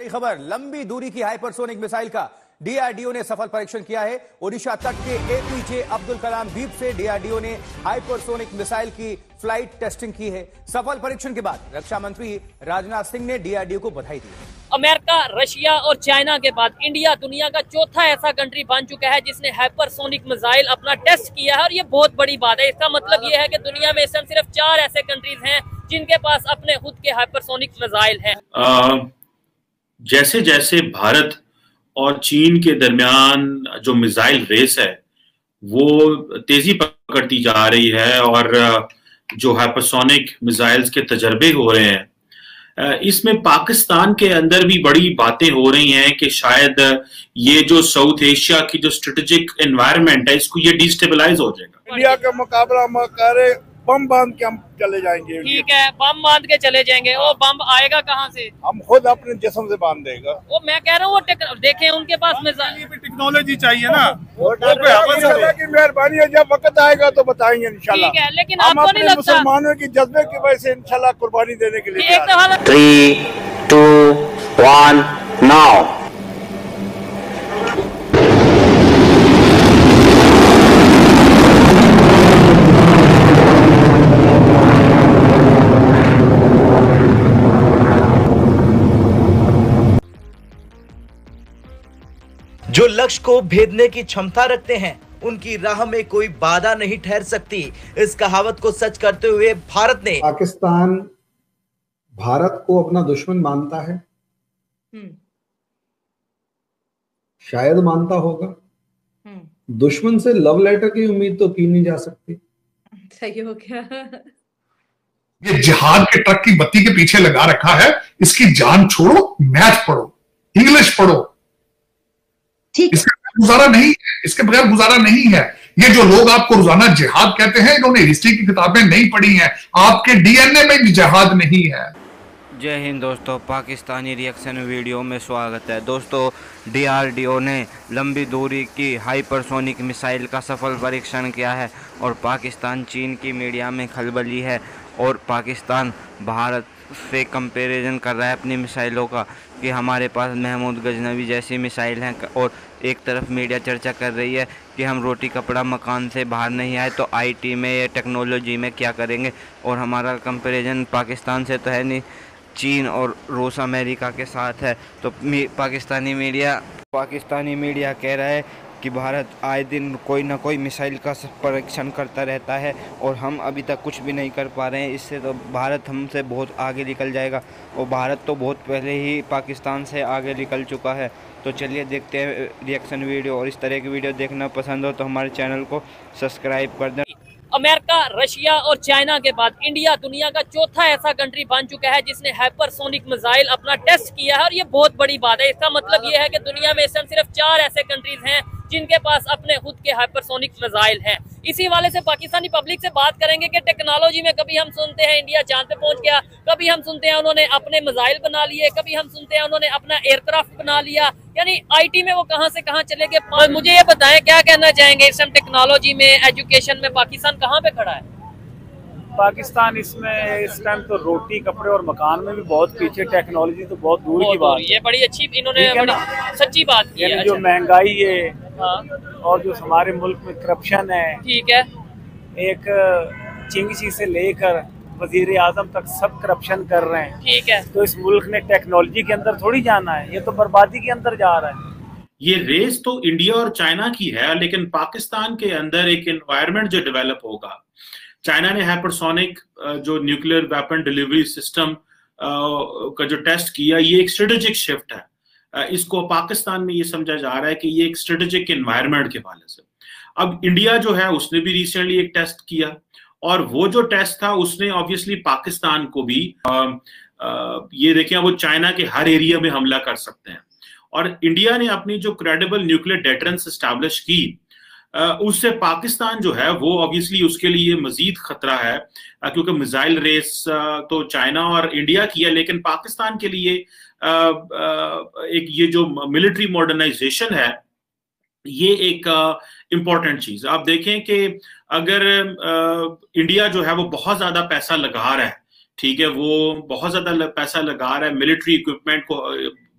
बड़ी खबर, लंबी दूरी की हाइपरसोनिक मिसाइल का डीआरडीओ ने सफल परीक्षण किया है। ओडिशा तट के एपीजे अब्दुल कलाम द्वीप से डीआरडीओ ने हाइपरसोनिक मिसाइल की फ्लाइट टेस्टिंग की है। सफल परीक्षण के बाद रक्षा मंत्री राजनाथ सिंह ने डीआरडीओ को बधाई दी है। अमेरिका, रशिया और चाइना के बाद इंडिया दुनिया का चौथा ऐसा कंट्री बन चुका है जिसने हाइपरसोनिक मिसाइल अपना टेस्ट किया है, और ये बहुत बड़ी बात है। इसका मतलब ये है कि दुनिया में इस समय सिर्फ 4 ऐसे कंट्रीज हैं जिनके पास अपने खुद के हाइपरसोनिक मिसाइल हैं। जैसे जैसे भारत और चीन के दरमियान जो मिसाइल रेस है वो तेजी पकड़ती जा रही है और जो हाइपरसोनिक मिसाइल्स के तजर्बे हो रहे हैं, इसमें पाकिस्तान के अंदर भी बड़ी बातें हो रही हैं कि शायद ये जो साउथ एशिया की जो स्ट्रेटेजिक एनवायरनमेंट है इसको ये डिस्टेबलाइज हो जाएगा। इंडिया का मुकाबला करे बम बांध के हम चले जाएंगे। ठीक है, बम बांध के चले जाएंगे। वो बम आएगा कहाँ से? हम खुद अपने जिस्म से बांध देगा। वो मैं कह रहा हूँ, वो देखें उनके पास टेक्नोलॉजी चाहिए ना, की मेहरबानी है। जब वक्त आएगा तो बताएंगे इंशाल्लाह। ठीक है, लेकिन हम आपको नहीं अपने लगता मुसलमानों की जज्बे की वजह से इंशाल्लाह कुर्बानी देने के लिए 3, 2, 1 नाउ। जो लक्ष्य को भेदने की क्षमता रखते हैं उनकी राह में कोई बाधा नहीं ठहर सकती। इस कहावत को सच करते हुए भारत ने पाकिस्तान भारत को अपना दुश्मन मानता है, शायद मानता होगा। दुश्मन से लव लेटर की उम्मीद तो की नहीं जा सकती। सही हो गया। ये जिहाद के ट्रक की बत्ती के पीछे लगा रखा है, इसकी जान छोड़ो, मैथ पढ़ो, इंग्लिश पढ़ो। इसके गुजारा नहीं है, इसके बगैर गुजारा नहीं है। ये जो लोग आपको रोजाना जिहाद कहते हैं, इन्होंने हिस्ट्री की किताबें नहीं पढ़ी हैं। आपके डीएनए में भी जिहाद नहीं है। जय हिंद दोस्तों, पाकिस्तानी रिएक्शन वीडियो में स्वागत है। दोस्तों, डीआरडीओ ने लंबी दूरी की हाइपरसोनिक मिसाइल का सफल परीक्षण किया है और पाकिस्तान चीन की मीडिया में खलबली है और पाकिस्तान भारत से कंपैरिजन कर रहा है अपनी मिसाइलों का कि हमारे पास महमूद गजनवी जैसी मिसाइल हैं, और एक तरफ मीडिया चर्चा कर रही है कि हम रोटी कपड़ा मकान से बाहर नहीं आए तो आईटी में या टेक्नोलॉजी में क्या करेंगे। और हमारा कंपैरिजन पाकिस्तान से तो है नहीं, चीन और रूस अमेरिका के साथ है। तो पाकिस्तानी मीडिया कह रहा है कि भारत आए दिन कोई ना कोई मिसाइल का परीक्षण करता रहता है और हम अभी तक कुछ भी नहीं कर पा रहे हैं। इससे तो भारत हमसे बहुत आगे निकल जाएगा, और भारत तो बहुत पहले ही पाकिस्तान से आगे निकल चुका है। तो चलिए देखते हैं रिएक्शन वीडियो, और इस तरह की वीडियो देखना पसंद हो तो हमारे चैनल को सब्सक्राइब कर दें। अमेरिका, रशिया और चाइना के बाद इंडिया दुनिया का चौथा ऐसा कंट्री बन चुका है जिसने हाइपरसोनिक मिसाइल अपना टेस्ट किया है, और ये बहुत बड़ी बात है। इसका मतलब ये है कि दुनिया में इस समय सिर्फ 4 ऐसे कंट्रीज हैं जिनके पास अपने खुद के हाइपरसोनिक मिसाइल हैं। इसी वाले से पाकिस्तानी पब्लिक से बात करेंगे कि टेक्नोलॉजी में कभी हम सुनते हैं इंडिया चांद पे पहुंच गया, कभी हम सुनते हैं उन्होंने अपने मिसाइल बना लिए, कभी हम सुनते हैं उन्होंने अपना एयरक्राफ्ट बना लिया, यानी आईटी में वो कहां से कहां चले गए। मुझे ये बताएं, क्या कहना चाहेंगे इस टाइम टेक्नोलॉजी में, एजुकेशन में पाकिस्तान कहाँ पे खड़ा है? पाकिस्तान इसमें इस टाइम तो रोटी कपड़े और मकान में भी बहुत पीछे, टेक्नोलॉजी तो बहुत दूर की बात है। ये बड़ी अच्छी इन्होंने बड़ी सच्ची बात की है। जो महंगाई है और जो हमारे मुल्क में करप्शन है, ठीक है, एक चिंगसी से लेकर वजीर आजम तक सब करप्शन कर रहे हैं। ठीक है, तो इस मुल्क ने टेक्नोलॉजी के अंदर थोड़ी जाना है, ये तो बर्बादी के अंदर जा रहा है। ये रेस तो इंडिया और चाइना की है, लेकिन पाकिस्तान के अंदर एक एनवायरनमेंट जो डेवलप होगा। चाइना ने हाइपरसोनिक जो न्यूक्लियर वेपन डिलीवरी सिस्टम का जो टेस्ट किया, ये एक स्ट्रेटेजिक शिफ्ट है। इसको पाकिस्तान में ये समझा जा रहा है कि ये एक स्ट्रेटेजिक एनवायरनमेंट के हवाले से। अब इंडिया जो है उसने भी रिसेंटली एक टेस्ट किया, और वो जो टेस्ट था उसने ऑब्वियसली पाकिस्तान को भी ये देखें, वो चाइना के हर एरिया में हमला कर सकते हैं। और इंडिया ने अपनी जो क्रेडिबल न्यूक्लियर डेटरेंस एस्टैब्लिश की, उससे पाकिस्तान जो है वो ऑब्वियसली उसके लिए मजीद खतरा है, क्योंकि मिसाइल रेस तो चाइना और इंडिया की है, लेकिन पाकिस्तान के लिए एक ये जो मिलिट्री मॉडर्नाइजेशन है ये एक इम्पॉर्टेंट चीज। आप देखें कि अगर इंडिया जो है वो बहुत ज्यादा पैसा लगा रहा है, ठीक है, वो बहुत ज्यादा पैसा लगा रहा है मिलिट्री इक्विपमेंट को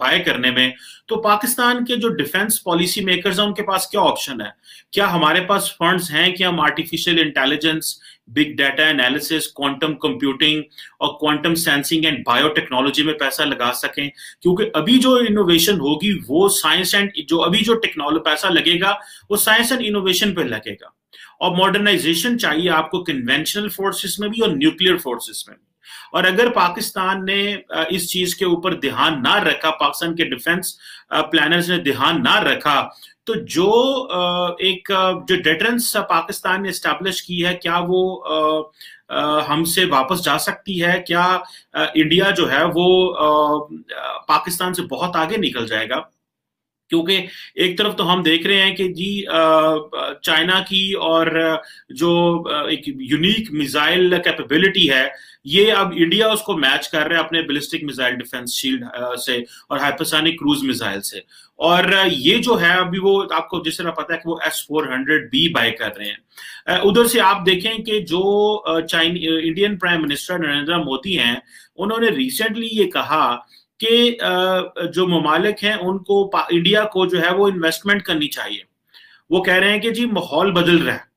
बाय करने में, तो पाकिस्तान के जो डिफेंस पॉलिसी मेकर्स हैं उनके पास क्या ऑप्शन है? क्या हमारे पास फंड्स हैं कि हम artificial intelligence, big data analysis, quantum computing और क्वांटम सेंसिंग एंड बायोटेक्नोलॉजी में पैसा लगा सकें? क्योंकि अभी जो इनोवेशन होगी वो साइंस एंड जो टेक्नोलॉजी पैसा लगेगा वो साइंस एंड इनोवेशन पे लगेगा। और मॉडर्नाइजेशन चाहिए आपको कन्वेंशनल फोर्सेस में भी और न्यूक्लियर फोर्सेस में भी। और अगर पाकिस्तान ने इस चीज के ऊपर ध्यान ना रखा, पाकिस्तान के डिफेंस प्लानर्स ने ध्यान ना रखा, तो जो डिटरेंस पाकिस्तान ने एस्टैब्लिश की है, क्या वो हमसे वापस जा सकती है? क्या इंडिया जो है वो पाकिस्तान से बहुत आगे निकल जाएगा? क्योंकि एक तरफ तो हम देख रहे हैं कि जी चाइना की और जो एक यूनिक मिसाइल कैपेबिलिटी है, ये अब इंडिया उसको मैच कर रहा है अपने बैलिस्टिक मिसाइल डिफेंस शील्ड से और हाइपरसोनिक क्रूज मिसाइल से। और ये जो है अभी वो आपको जिस तरह पता है कि वो S-400B बाय कर रहे हैं। उधर से आप देखें कि जो Indian prime minister Narendra Modi हैं, उन्होंने रिसेंटली ये कहा कि जो ममालिक हैं उनको इंडिया को जो है वो इन्वेस्टमेंट करनी चाहिए। वो कह रहे हैं कि जी माहौल बदल रहा है।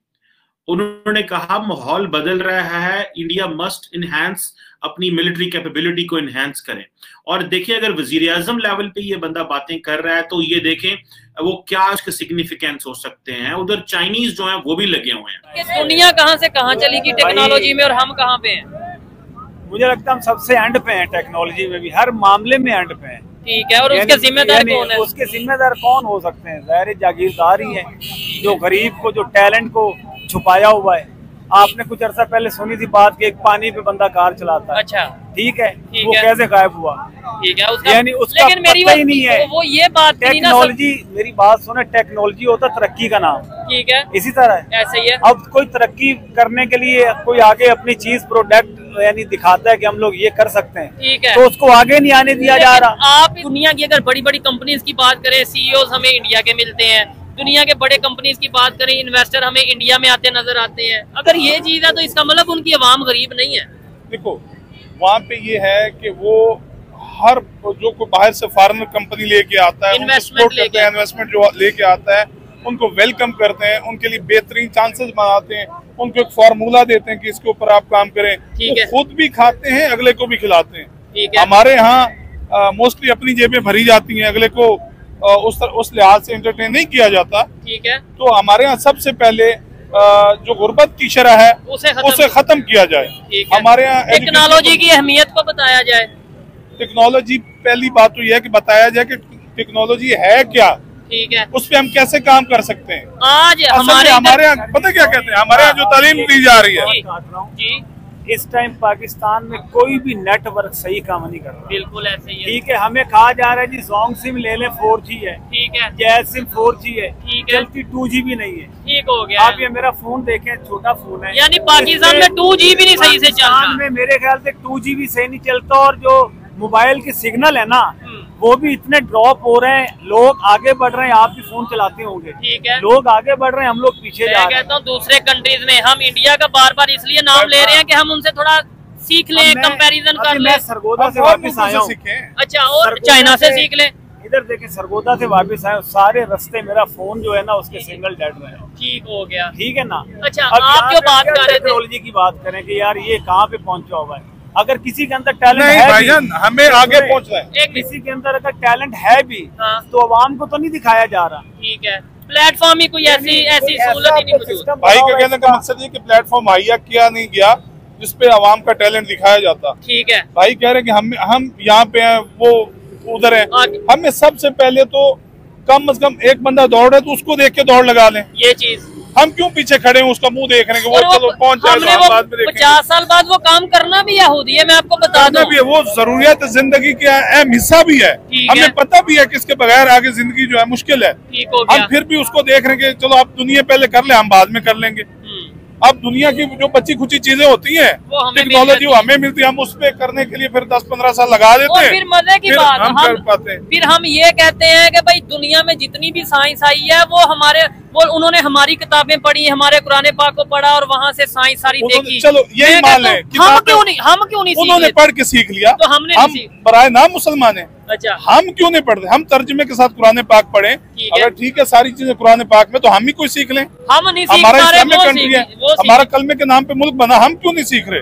उन्होंने कहा माहौल बदल रहा है, इंडिया मस्ट इनहैंस अपनी मिलिट्री कैपेबिलिटी को इनहैंस करें। और देखिए अगर वजीर आजम लेवल पे ये बंदा बातें कर रहा है तो ये देखें वो क्या उसके सिग्निफिकेंस हो सकते हैं। उधर चाइनीज जो है वो भी लगे हुए हैं। दुनिया कहाँ से कहाँ चली गई टेक्नोलॉजी में और हम कहाँ पे हैं? मुझे लगता है हम सबसे एंड पे हैं टेक्नोलॉजी में भी, हर मामले में एंड पे हैं। ठीक है, और उसके जिम्मेदार कौन है? उसके जिम्मेदार कौन हो सकते हैं? ज़ाहिर जागीरदार ही है, जो गरीब को, जो टैलेंट को छुपाया हुआ है। आपने कुछ अर्सा पहले सुनी थी बात कि एक पानी पे बंदा कार चलाता है। अच्छा, ठीक है, वो कैसे गायब हुआ? ठीक है, यानी उसका लेकिन मेरी पता ही नहीं है। वो ये बात टेक्नोलॉजी, मेरी बात सुने, टेक्नोलॉजी होता तरक्की का नाम। ठीक है, इसी तरह ऐसे ही है। अब कोई तरक्की करने के लिए कोई आगे अपनी चीज प्रोडक्ट यानी दिखाता है कि हम लोग ये कर सकते हैं, ठीक है, तो उसको आगे नहीं आने दिया जा रहा। आप दुनिया की अगर बड़ी बड़ी कंपनीज की बात करें, सीईओ हमें इंडिया के मिलते हैं। दुनिया के बड़े कंपनीज की बात करें, इन्वेस्टर हमें इंडिया में आते नजर आते हैं। अगर ये चीज है तो इसका मतलब उनकी आवाम गरीब नहीं है। देखो वहाँ पे ये है कि वो हर जो कोई बाहर से फॉरेनर कंपनी लेके आता है, इन्वेस्टमेंट जो लेके आता है, उनको वेलकम करते हैं, उनके लिए बेहतरीन चांसेस बनाते हैं, उनको एक फार्मूला देते हैं कि इसके ऊपर आप काम करें। वो खुद भी खाते हैं, अगले को भी खिलाते हैं। हमारे यहाँ मोस्टली अपनी जेबें भरी जाती हैं, अगले को उस लिहाज से एंटरटेन नहीं किया जाता। ठीक है, तो हमारे यहाँ सबसे पहले जो गुर्बत की शरह है उसे खत्म किया जाए। हमारे यहाँ टेक्नोलॉजी की अहमियत को बताया जाए। टेक्नोलॉजी, पहली बात तो यह है कि बताया जाए कि टेक्नोलॉजी है क्या, ठीक है, उस पे हम कैसे काम कर सकते हैं। आज हमारे यहाँ पता क्या कहते हैं, हमारे यहाँ जो तालीम दी जा रही है जी, इस टाइम पाकिस्तान में कोई भी नेटवर्क सही काम नहीं कर रहा। बिल्कुल ऐसे ही है। ठीक है, हमें कहा जा रहा है जी सॉन्ग सिम ले लें 4G है, ठीक है, जैज सिम 4G है, ठीक है, चलती 2G भी नहीं है। ठीक हो गया। आप ये मेरा फोन देखें, छोटा फोन है, यानी पाकिस्तान में 2G भी नहीं सही से चल रहा। में मेरे ख्याल से 2G भी सही नहीं चलता, और जो मोबाइल के सिग्नल है ना वो भी इतने ड्रॉप हो रहे हैं। लोग आगे बढ़ रहे हैं, आप भी फोन चलाते होंगे, ठीक है, लोग आगे बढ़ रहे हैं, हम लोग पीछे जा रहे हैं। कहता हूँ दूसरे कंट्रीज में, हम इंडिया का बार बार इसलिए नाम ले रहे हैं कि हम उनसे थोड़ा सीख लें, कंपैरिजन कर लें। सरगोदा से वापस आया हूँ। अच्छा, और चाइना से सीख लें। इधर देखें, सरगोदा से वापस आए, सारे रास्ते मेरा फोन जो है ना उसके सिग्नल डेड रहे हैं। ठीक हो गया, ठीक है ना। अच्छा, आप जो बात कर रहे थे टेक्नोलॉजी की बात करें कि यार ये कहाँ पे पहुंचा हुआ है। अगर किसी के अंदर टैलेंट है भाईजान, हमें आगे पहुंचना है। किसी के अंदर अगर टैलेंट है भी तो आवाम को तो नहीं दिखाया जा रहा। ठीक है, प्लेटफॉर्म ही कोई ऐसी सहूलत ही नहीं मौजूद। भाई का कहने का मकसद ये कि प्लेटफॉर्म मुहैया किया नहीं गया जिसपे आवाम का टैलेंट दिखाया जाता। ठीक है, भाई कह रहे हैं कि हम यहाँ पे हैं, वो उधर है। हमें सबसे पहले तो कम से कम एक बंदा दौड़ रहा है तो उसको देख के दौड़ लगा लें। ये चीज हम क्यों पीछे खड़े हैं उसका मुंह देख रहे हैं कि वो चलो पहुंच जाएगा, बाद में देखेंगे। 50 साल बाद वो काम करना भी यहूदी है, मैं आपको बता दूं। भी है, वो जरूरियत जिंदगी का अहम हिस्सा भी है। हमें पता भी है कि इसके बगैर आगे जिंदगी जो है मुश्किल है। हम फिर भी उसको देख रहे हैं कि चलो आप दुनिया पहले कर ले, हम बाद में कर लेंगे। अब दुनिया की जो बची खुची चीजें होती हैं, टेक्नोलॉजी वो हमें मिलती है, हम उस पे करने के लिए फिर 10-15 साल लगा देते हैं। फिर मजे की बात हम कर पाते हैं। फिर हम ये कहते हैं कि भाई दुनिया में जितनी भी साइंस आई है वो उन्होंने हमारी किताबें पढ़ी, हमारे कुरान पाक को पढ़ा और वहाँ से साइंस सारी देखी। चलो यही मान लें, हम क्यों नहीं उन्होंने पढ़ के सीख लिया, तो हमने हम बराए नाम मुसलमान है। अच्छा, हम क्यों नहीं पढ़ते? हम तर्जुमे के साथ कुरान पाक पढ़ें। अगर ठीक है सारी चीजें कुरान पाक में, तो हम ही कोई सीख लें। हम नहीं सीख हमारा पा रहे, इस्लामिक कंट्री है, हमारा कलमे के नाम पे मुल्क बना, हम क्यों नहीं सीख रहे?